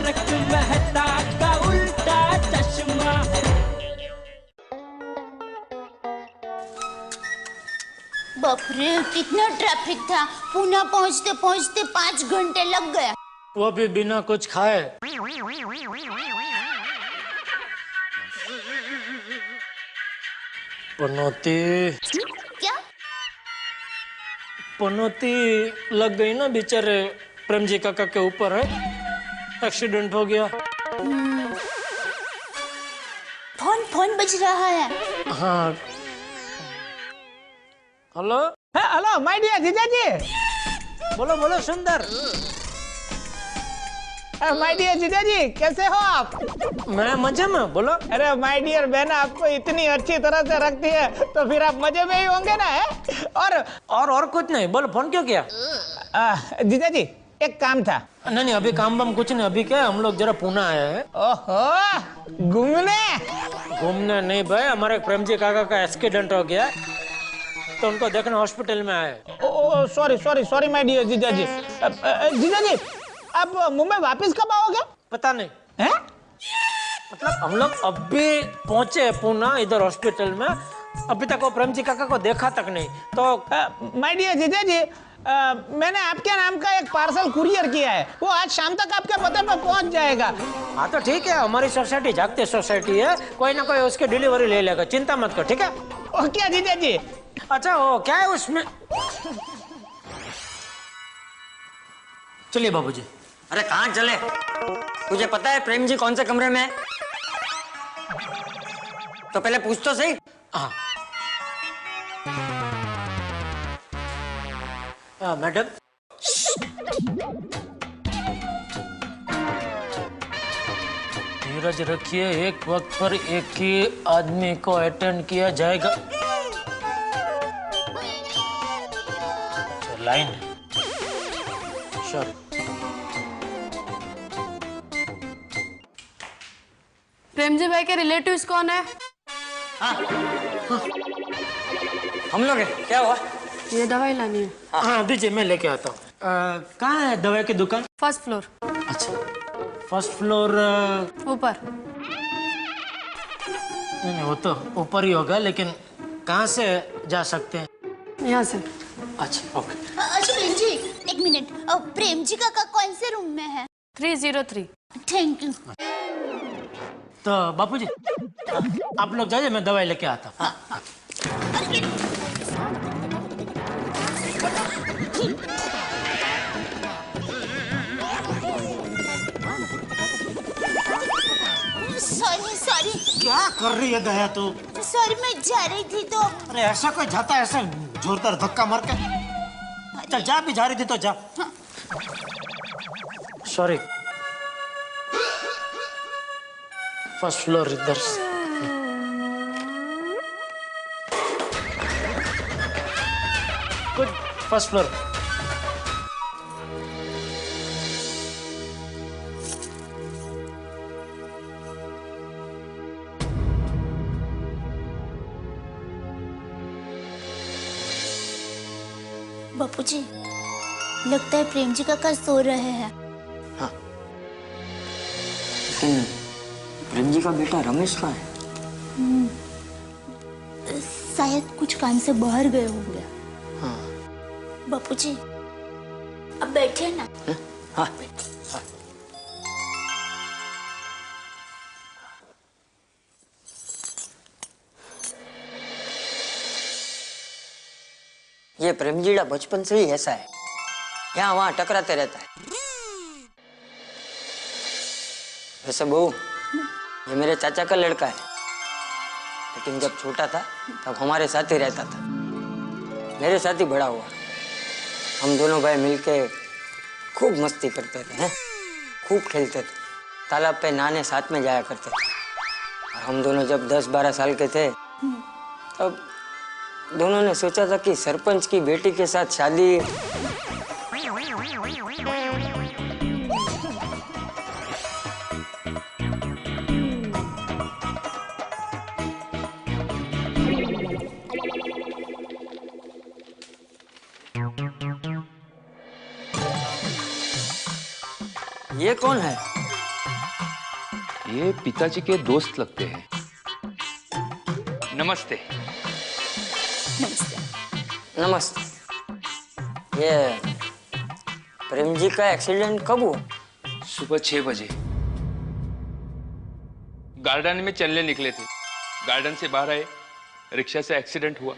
तारक मेहता का उल्टा चश्मा। बाप रे, कितना ट्रैफिक था। पुणे पहुंचते पहुंचते 5 घंटे लग गए। वो भी बिना कुछ खाए। पनौती क्या? पनौती लग गई ना बेचारे प्रेम जी काका के ऊपर है, एक्सीडेंट हो गया। फोन फोन बज रहा है। हाँ, हेलो। हेलो माय डियर जीजाजी। बोलो बोलो सुंदर। माय डियर जीजाजी, कैसे हो आप? मैं मजे में, बोलो। अरे माय डियर बहन आपको इतनी अच्छी तरह से रखती है तो फिर आप मजे में ही होंगे ना, है? और कुछ नहीं, बोलो फोन क्यों किया? जीजाजी एक काम था। नहीं, अभी काम बम कुछ नहीं। अभी क्या, हम लोग जरा पुणे आए हैं। ओहो, घूमने नहीं भाई, हमारे प्रेम जी काका का एक्सीडेंट हो गया तो उनको देखने हॉस्पिटल में आए। ओह सॉरी माय डियर जीजाजी। जीजाजी आप मुंबई वापस कब आओगे? पता नहीं है? मतलब हम लोग अभी पहुंचे पुणे इधर हॉस्पिटल में, अभी तक वो प्रेम जी काका को देखा तक नहीं। तो माय डियर जीजाजी, मैंने आपके नाम का एक पार्सल कुरियर किया है, वो आज शाम तक आपके पते पर पहुंच जाएगा। हाँ तो ठीक है, हमारी सोसाइटी जागते सोसाइटी है, कोई ना कोई उसकी डिलीवरी ले लेगा, चिंता मत कर, ठीक है? ओके जीजाजी। अच्छा वो क्या है उसमें? चलिए बाबूजी। अरे कहाँ चले? तुझे पता है प्रेम जी कौन से कमरे में है? तो पहले पूछ तो सही। हाँ मैडम। धीरज रखिए, एक वक्त पर एक ही आदमी को अटेंड किया जाएगा। लाइन है सर। प्रेम जी भाई के रिलेटिव्स कौन है? हाँ। हम लोग हैं। क्या हुआ? ये दवाई लानी है। हाँ दीजिए, मैं लेके आता हूँ। कहाँ है दवाई की दुकान? First floor. अच्छा, फर्स्ट फ्लोर ऊपर। नहीं, वो तो ऊपर ही होगा, लेकिन कहाँ से जा सकते हैं? यहाँ से। अच्छा ओके। अच्छा प्रेम जी, एक मिनट। प्रेम जी का कौन से रूम में है? 303। Thank you. तो बापूजी आप लोग जाइए, मैं दवाई लेके आता हूँ। हाँ। सॉरी। क्या कर रही है दया तू? सॉरी, मैं जा रही थी तो। अरे ऐसा कोई जाता है ऐसा जोरदार धक्का मार के? चल जा, भी जा रही थी तो जा। सॉरी। फर्स्ट फ्लोर इधर। Good, first floor. बापूजी, लगता है प्रेम जी काका सो रहे हैं। हाँ। लेकिन प्रेम जी का बेटा रमेश कहाँ है? शायद कुछ काम से बाहर गए होंगे। हाँ। बापूजी अब बैठे ना। हाँ। ये प्रेमजीड़ा बचपन से ही ऐसा है, यहाँ वहां टकराते रहता है। वैसे बहू, ये मेरे चाचा का लड़का है, लेकिन जब छोटा था तब हमारे साथ ही रहता था, मेरे साथ ही बड़ा हुआ। हम दोनों भाई मिलके खूब मस्ती करते थे, हैं? खूब खेलते थे, तालाब पे नहाने साथ में जाया करते थे। और हम दोनों जब 10-12 साल के थे तब दोनों ने सोचा था कि सरपंच की बेटी के साथ शादी। ये कौन है? ये पिताजी के दोस्त लगते हैं। नमस्ते। नमस्ते। नमस्ते। ये प्रेम जी का एक्सीडेंट कब हुआ? सुबह 6 बजे गार्डन में चलने निकले थे। गार्डन से बाहर आए, रिक्शा से एक्सीडेंट हुआ।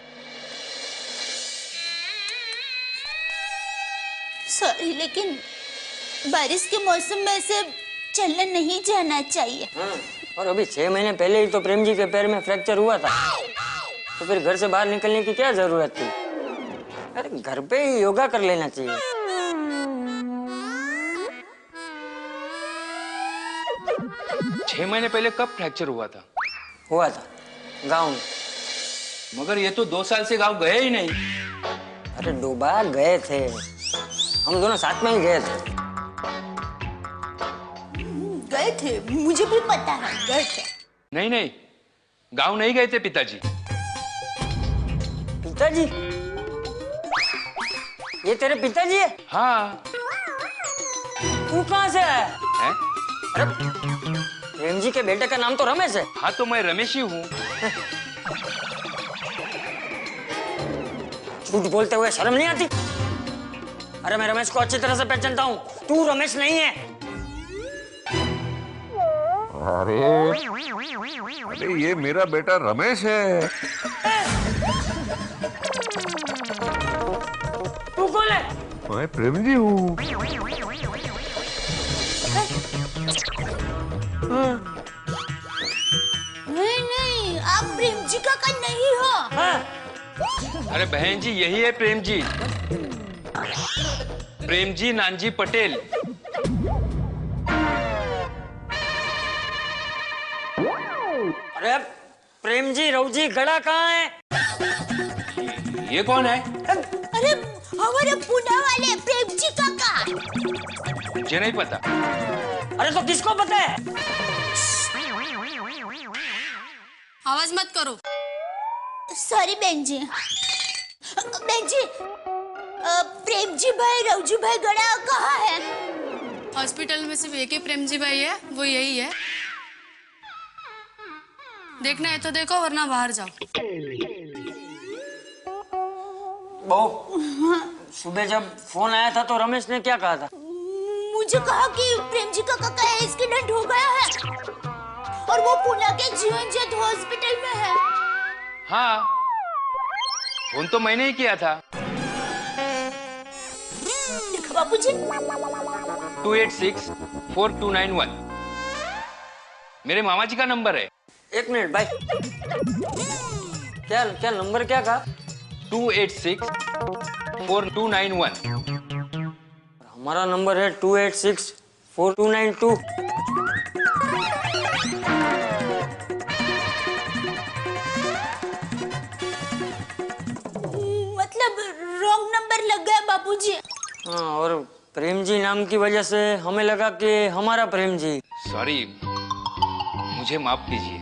सॉरी, लेकिन बारिश के मौसम में ऐसे चलने नहीं जाना चाहिए। और अभी 6 महीने पहले ही तो प्रेम जी के पैर में फ्रैक्चर हुआ था, तो फिर घर से बाहर निकलने की क्या जरूरत थी? अरे घर पे ही योगा कर लेना चाहिए। 6 महीने पहले कब फ्रैक्चर हुआ था? हुआ था गाँव में। मगर ये तो 2 साल से गांव गए ही नहीं। अरे 2 बार गए थे, हम दोनों साथ में ही गए थे। गए थे, मुझे भी पता है, गए थे। नहीं नहीं, गांव नहीं गए थे पिताजी। पिताजी? ये तेरे पिताजी है? हाँ। तू कहाँ से आया? है? अरे प्रेम जी के बेटे का नाम तो रमेश है। हाँ तो मैं रमेश ही हूँ। झूठ बोलते हुए शर्म नहीं आती? अरे मैं रमेश को अच्छी तरह से पहचानता हूँ, तू रमेश नहीं है। अरे ये मेरा बेटा रमेश है। तू कौन है? मैं प्रेम जी हूँ। नहीं नहीं, आप प्रेम जी का नहीं हो। हाँ? अरे बहन जी, यही है प्रेम जी। प्रेम जी नानजी पटेल। अरे प्रेम जी रवजी गड़ा कहाँ है? ये कौन है? अरे हमारे पुणे वाले प्रेम जी काका। मुझे नहीं पता। अरे तो किसको पता है? आवाज मत करो। सॉरी बहन जी। बहन जी, प्रेम जी भाई रवजी भाई गड़ा कहाँ है? हॉस्पिटल में सिर्फ एक ही प्रेम जी भाई है, वो यही है। देखना है तो देखो, वरना बाहर जाओ। बहू, सुबह जब फोन आया था तो रमेश ने क्या कहा था? मुझे कहा कि प्रेम जी का काका एक्सीडेंट हो गया है और वो पुणे के जीवन ज्योति हॉस्पिटल में है। हाँ, फोन तो मैंने ही किया था। देखो बाबूजी। 286-4291 मेरे मामा जी का नंबर है। 1 मिनट भाई, क्या क्या नंबर क्या कहा? 286-4291। हमारा नंबर है 286-4292। मतलब रॉन्ग नंबर लग गया बाबूजी। हाँ, और प्रेम जी नाम की वजह से हमें लगा कि हमारा प्रेम जी। सॉरी, मुझे माफ कीजिए।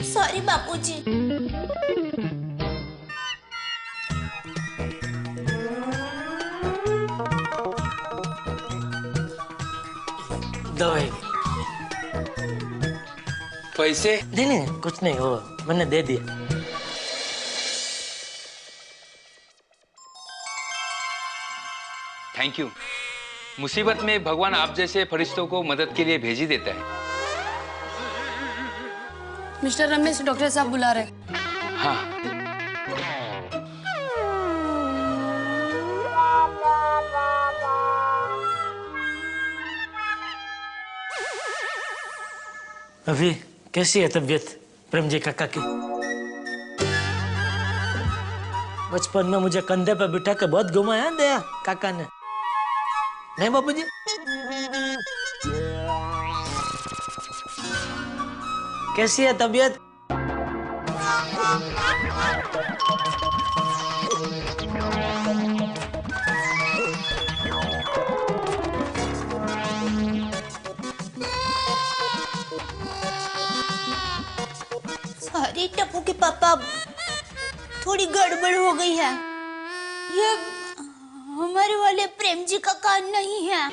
सॉरी बाबूजी। दवाई पैसे? नहीं नहीं, कुछ नहीं, वो मैंने दे दिया। Thank you. मुसीबत में भगवान आप जैसे फरिश्तों को मदद के लिए भेज ही देता है। मिस्टर रमेश, डॉक्टर साहब बुला रहे। हाँ। अभी कैसी है तबीयत प्रेम जी काका की? बचपन में मुझे कंधे पे बिठा के बहुत घुमाया दया काका ने, नहीं बाबूजी? कैसी है तबीयत? सॉरी टप्पू के पापा, थोड़ी गड़बड़ हो गई है। ये हमारे वाले प्रेम जी का कान नहीं है।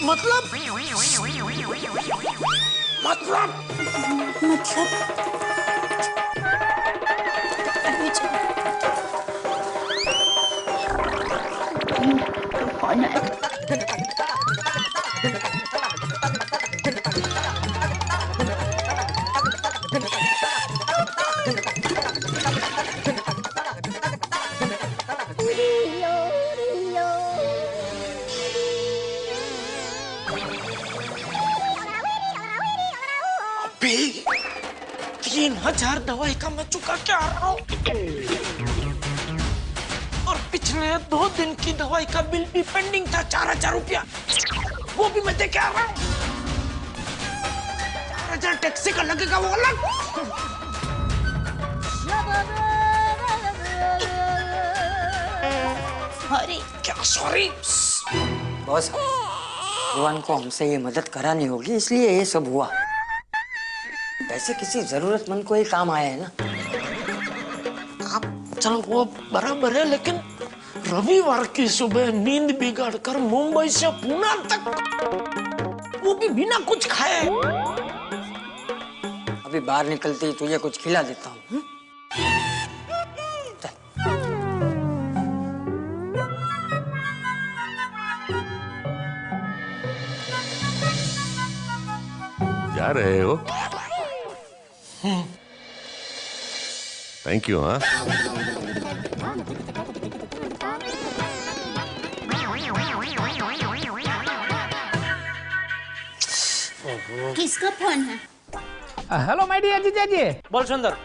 मतलब अभी चलो। कौन है? अबे 3000 दवाई का मैं चुका के आ रहा हूँ और पिछले 2 दिन की दवाई का बिल भी पेंडिंग था 4000 रुपया, वो भी मैं दे के आ रहा हूँ। 4000 टैक्सी का लगेगा वो अलग। सॉरी। क्या सॉरी? बॉस, भगवान को हमसे ये मदद करानी होगी, इसलिए ये सब हुआ। वैसे किसी जरूरतमंद को ये काम आया है ना। आप चलो वो बराबर है, लेकिन रविवार की सुबह नींद बिगाड़ कर मुंबई से पुणे तक, वो भी बिना कुछ खाए। अभी बाहर निकलती तुझे कुछ खिला देता हूँ। जा रहे हो? Thank you. हाँ, किसका फोन है? हेलो माय डियर जीजा जी। बोल सुंदर।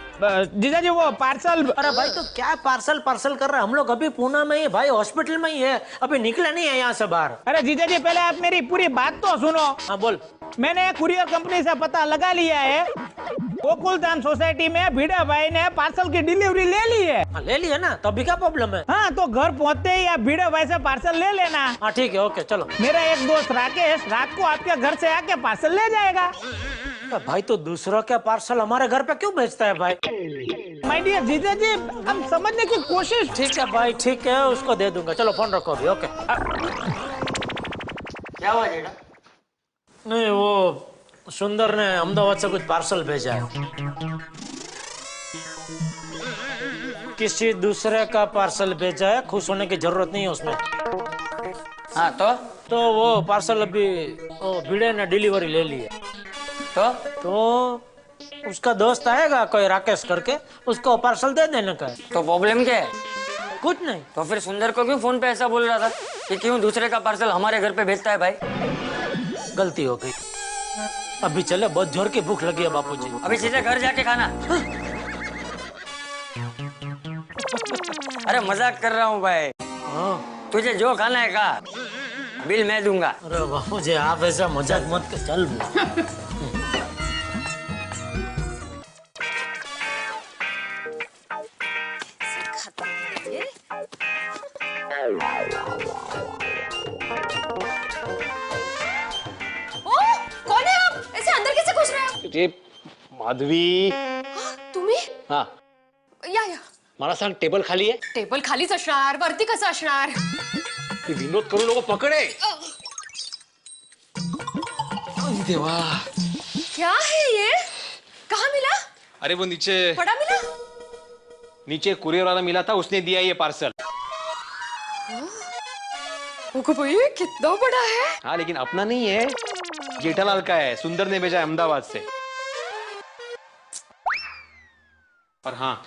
जीजा जी वो पार्सल। अरे भाई तो क्या पार्सल कर रहा है? हम लोग अभी पुणे में ही भाई, हॉस्पिटल में ही है, अभी निकले नहीं है यहाँ से बाहर। अरे जीजा जी पहले आप मेरी पूरी बात तो सुनो। हाँ बोल। मैंने कुरियर कंपनी से पता लगा लिया है, गोकुलधाम सोसाइटी में भिड़ा भाई ने पार्सल की डिलीवरी ले ली है। हाँ ले लिया ना, तो अभी क्या प्रॉब्लम है? हाँ तो घर पहुँचते ही आप भिड़ा भाई से पार्सल ले लेना। हाँ ठीक है, ओके चलो। मेरा एक दोस्त राकेश रात को आपके घर से आके पार्सल ले जाएगा। भाई तो दूसरा क्या पार्सल हमारे घर पे क्यों भेजता है भाई? माय डियर जीजा जी, हम समझने की कोशिश। ठीक है भाई, ठीक है, उसको दे दूंगा। चलो फोन रखो अभी। ओके। क्या हुआ जेठा? नहीं वो सुंदर ने अहमदाबाद से कुछ पार्सल भेजा है, किसी दूसरे का पार्सल भेजा है। खुश होने की जरूरत नहीं है उसमें। हाँ तो वो पार्सल अभी भिड़े ने डिलीवरी ले ली है। तो उसका दोस्त आएगा कोई राकेश करके, उसको पार्सल दे देने का है। तो प्रॉब्लम क्या है? कुछ नहीं। तो फिर सुंदर को क्यों फोन पे ऐसा बोल रहा था कि क्यों दूसरे का पार्सल हमारे घर पे भेजता है भाई? गलती हो गई। अभी चले, बहुत जोर की भूख लगी है बापूजी। अभी सीधे घर जाके खाना। अरे मजाक कर रहा हूँ भाई। हाँ। तुझे जो खाना है खा, बिल मैं दूंगा। अरे बापूजी आप ऐसा मजाक मत कर। चल कौन है आप? ऐसे अंदर कैसे घुस रहे हो? ते माधवी. तुम्ही? हा, या मला सांग टेबल खाली आहे? टेबल खालीच असणार, वरती कसं असणार? ती विनोद करू नको, पकडे. देवा. क्या है ये? कहाँ मिला? अरे वो नीचे बड़ा मिला? नीचे कुरियर वाला मिला था, उसने दिया ये पार्सल. ओको भाई कितना बड़ा है? हाँ लेकिन अपना नहीं है, जेठालाल का है. सुंदर ने भेजा अहमदाबाद से. और हाँ,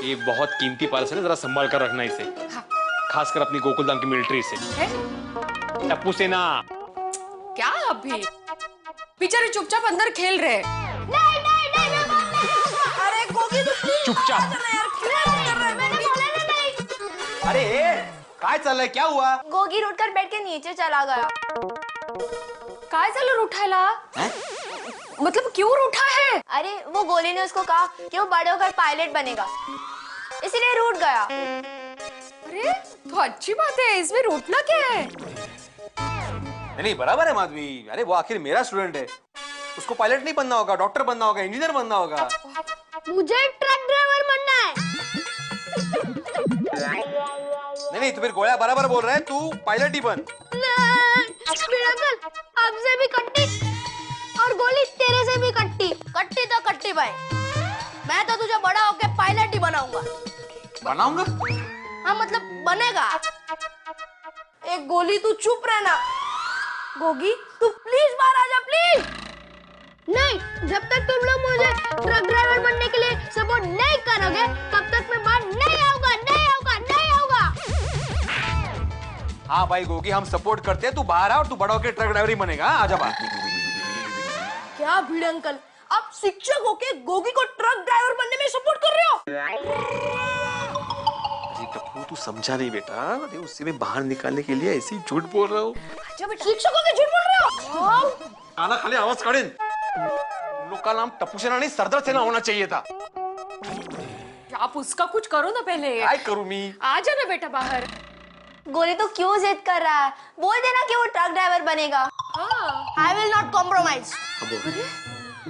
ये बहुत कीमती पार्सल है, जरा संभाल कर रखना इसे. हाँ. खासकर अपनी गोकुलधाम की मिलिट्री से. टप्पू सेना. क्या अभी? बेचारे चुपचाप अंदर खेल रहे। नहीं नहीं नहीं। अरे गोगी चुपचाप. मैंने बोला ना नहीं। अरे काय चाललंय, क्या हुआ? गोगी उठकर बेड के नीचे चला गया। काय झालं रूठायला? मतलब क्यों रूठा है? अरे वो गोली ने उसको कहा कि वो बड़े होकर पायलट बनेगा, इसीलिए रूठ गया। अरे तो अच्छी बात है, इसमें रूठना क्या है? नहीं बराबर है माधवी. अरे वो आखिर मेरा स्टूडेंट है, उसको पायलट नहीं बनना होगा, डॉक्टर बनना होगा, इंजीनियर बनना होगा. मुझे ट्रक ड्राइवर बनना है। नहीं तो फिर गोया बराबर बोल रहा है, तू पायलट ही बन. अंकल आपसे भी कट्टी और गोली तेरे से भी कट्टी। कट्टी तो कट्टी भाई, मैं तो तुझे बड़ा होके पायलट ही बनाऊंगा। बनाऊंगा? हाँ मतलब बनेगा। एक गोली तू चुप रहना। गोगी तू प्लीज बाहर आ जा प्लीज। नहीं, जब तक तुम लोग मुझे ट्रक ड्राइवर बनने के लिए सपोर्ट नहीं करोगे तब तक मैं बाहर नहीं आऊंगा, नहीं आऊंगा, नहीं आऊंगा। हाँ भाई गोगी, हम सपोर्ट करते हैं, तू बाहर आ और तू बड़ा होकर ट्रक ड्राइवर ही बनेगा। आजा बाहर। क्या भिड़े अंकल, आप शिक्षक होके गोगी को ट्रक ड्राइवर बनने में सपोर्ट कर रहे हो? अरे टप्पू तू समझा नहीं बेटा, अरे उससे मैं बाहर निकालने के लिए ऐसे ही झूठ बोल रहा हूँ। शिक्षक होके झूठ बोल रहे हो? आला खाली आवाज काढेन। लोग का नाम टप्पू सेना नहीं सरदार सेना होना चाहिए था। आप उसका कुछ करो ना पहले। क्या करूँ मैं? आ जाना बेटा बाहर। गोली तो क्यों जिद कर रहा है? बोल देना कि वो ट्रक ड्राइवर बनेगा। हाँ। I will not compromise।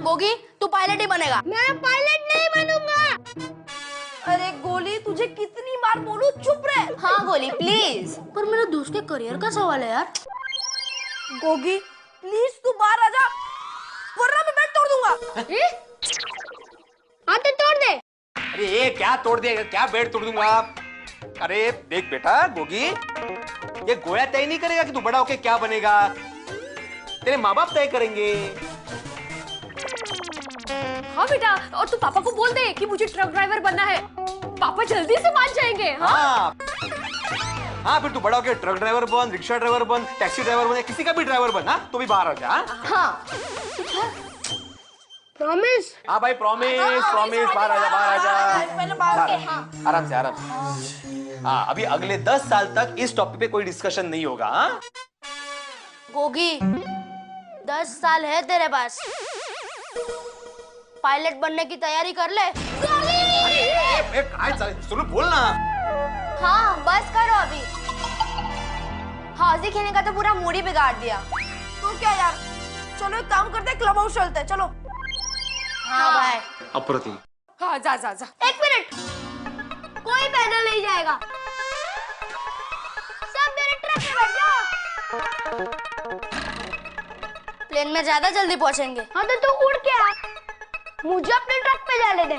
Gogi तू पायलट ही बनेगा। मैं पायलट नहीं बनूंगा। अरे गोली तुझे कितनी बार बोलूं चुप रह। हाँ गोली प्लीज। पर मेरे दोस्त के करियर का सवाल है यार। गोगी प्लीज तू बाहर आ जा वरना मैं बेड तोड़ दूंगा। हाँ तो तोड़ दे। अरे ये क्या तोड़ देगा? क्या बेड तोड़ दूंगा? अरे देख बेटा गोगी, ये गोया तय नहीं करेगा कि तू बड़ा होके क्या बनेगा। तेरे माँ बाप तय करेंगे। हाँ बेटा, और तू पापा को बोल दे कि मुझे ट्रक ड्राइवर बनना है। पापा जल्दी से मान जाएंगे। हाँ हाँ फिर तू बड़ा होके ट्रक ड्राइवर बन, रिक्शा ड्राइवर बन, टैक्सी ड्राइवर बन, किसी का भी ड्राइवर बन। हाँ तो भी बाहर आ जा। हाँ प्रॉमिस। हाँ भाई प्रॉमिस प्रॉमिस, बाहर आ जा, बाहर आ जा। पहले बाहर के। आराम से आराम से। हाँ अभी अगले 10 साल तक इस टॉपिक पे कोई डिस्कशन नहीं होगा। हाँ गोगी 10 साल है तेरे पास, पायलट बनने की तैयारी कर ले। सुनो बोलना। हाँ बस करो अभी। हौजी खेलने का तो पूरा मूड ही बिगाड़ दिया। तो क्या यार, चलो एक काम करते हैं, क्लब हाउस चलते हैं। चलो। हाँ भाई। अप्रतिम। हाँ जा जा जा। एक मिनट, कोई पैदल नहीं जाएगा, सब मेरे ट्रक में बैठ जाओ। प्लेन में ज्यादा जल्दी पहुंचेंगे। हाँ तो तू उड़ के आ, मुझे अपने ट्रक पे जाने दे।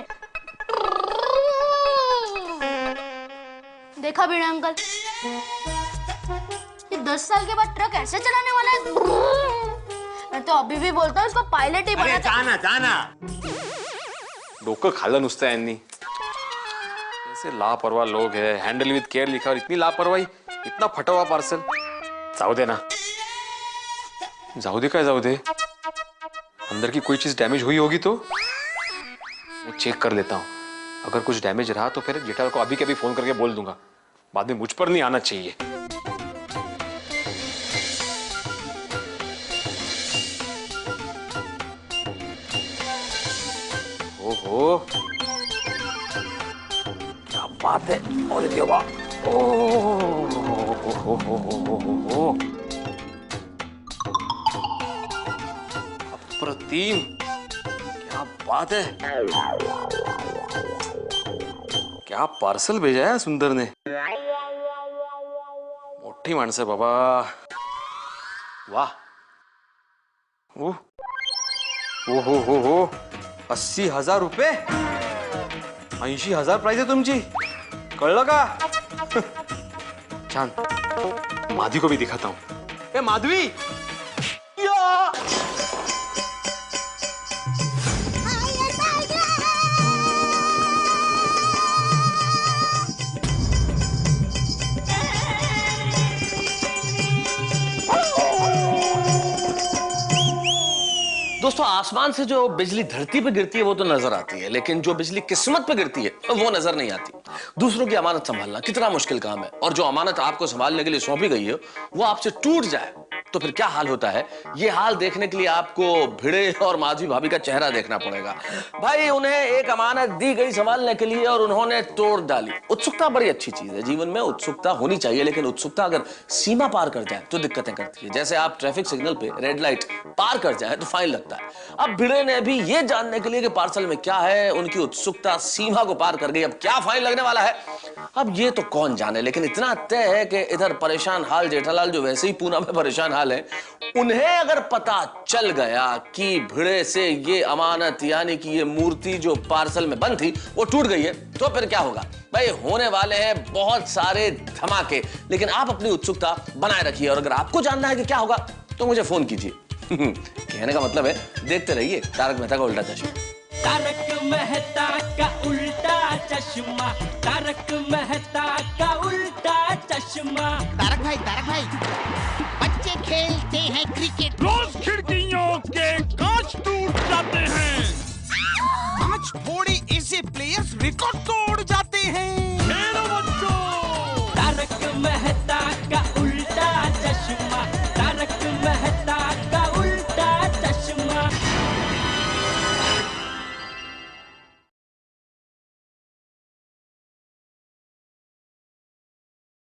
देखा बीड़ा अंकल, ये 10 साल के बाद ट्रक ऐसे चलाने वाला है। मैं तो अभी भी बोलता हूँ इसको पायलट ही बना। जाना जाना। डोकं खाल्लं नुसतं यांनी। ऐसे लापरवाह लोग हैं। हैंडल विद केयर लिखा और इतनी लापरवाही, इतना फटा हुआ पार्सल। जाऊ दे ना, जाऊ दे काय जाऊ दे। अंदर की कोई चीज डैमेज हुई होगी तो मैं चेक कर लेता हूँ। अगर कुछ डैमेज रहा तो फिर जेठालाल को अभी के अभी फोन करके बोल दूंगा। बाद में मुझ पर नहीं आना चाहिए। ओहो क्या बात है। और देवा, ओहो अप्रतिम, क्या बात है। क्या पार्सल भेजा है सुंदर ने। मोठी माणसं बाबा, वाह। हो 80,000 रुपये, 80,000 प्राइस आहे तुमची, कळलं का? छान, माधवी को भी दिखाता हूँ। ए माधवी, या दोस्तों, आसमान से जो बिजली धरती पे गिरती है वो तो नजर आती है, लेकिन जो बिजली किस्मत पे गिरती है वो नजर नहीं आती। दूसरों की अमानत संभालना कितना मुश्किल काम है, और जो अमानत आपको संभालने के लिए सौंपी गई है वो आपसे टूट जाए तो फिर क्या हाल होता है। ये हाल देखने के लिए आपको भिड़े और माधवी भाभी का चेहरा देखना पड़ेगा। भाई, उन्हें एक अमानत दी गई संभालने के लिए और उन्होंने तोड़ डाली। उत्सुकता बड़ी अच्छी चीज है, जीवन में उत्सुकता होनी चाहिए, लेकिन उत्सुकता अगर सीमा पार कर जाए तो दिक्कतें करती है। जैसे आप ट्रैफिक सिग्नल पे रेड लाइट पार कर जाए तो फाइन लगता है। अब भिड़े ने भी ये जानने के लिए कि पार्सल में क्या है, उनकी उत्सुकता सीमा को पार कर गई। अब क्या फाइन लगने वाला है अब ये तो कौन जाने, लेकिन इतना तय है कि इधर परेशान हाल जेठालाल जो वैसे ही पूना में परेशान बना लें, उन्हें अगर पता चल गया कि भिड़े से ये अमानत यानी कि ये मूर्ति जो पार्सल में बंद थी वो टूट गई है, तो फिर क्या होगा भाई? होने वाले हैं बहुत सारे धमाके, लेकिन आप अपनी उत्सुकता बनाए रखिए और अगर आपको जानना है कि क्या होगा तो मुझे फोन कीजिए। कहने का मतलब है देखते रहिए तारक मेहता का उल्टा चश्मा। तारक मेहता का उल्टा चश्मा, तारक मेहता का उल्टा चश्मा। तारक भाई बच्चे खेलते हैं क्रिकेट, रोज खिड़कियों के कांच टूट जाते हैं, आज थोड़े ऐसे प्लेयर्स रिकॉर्ड तोड़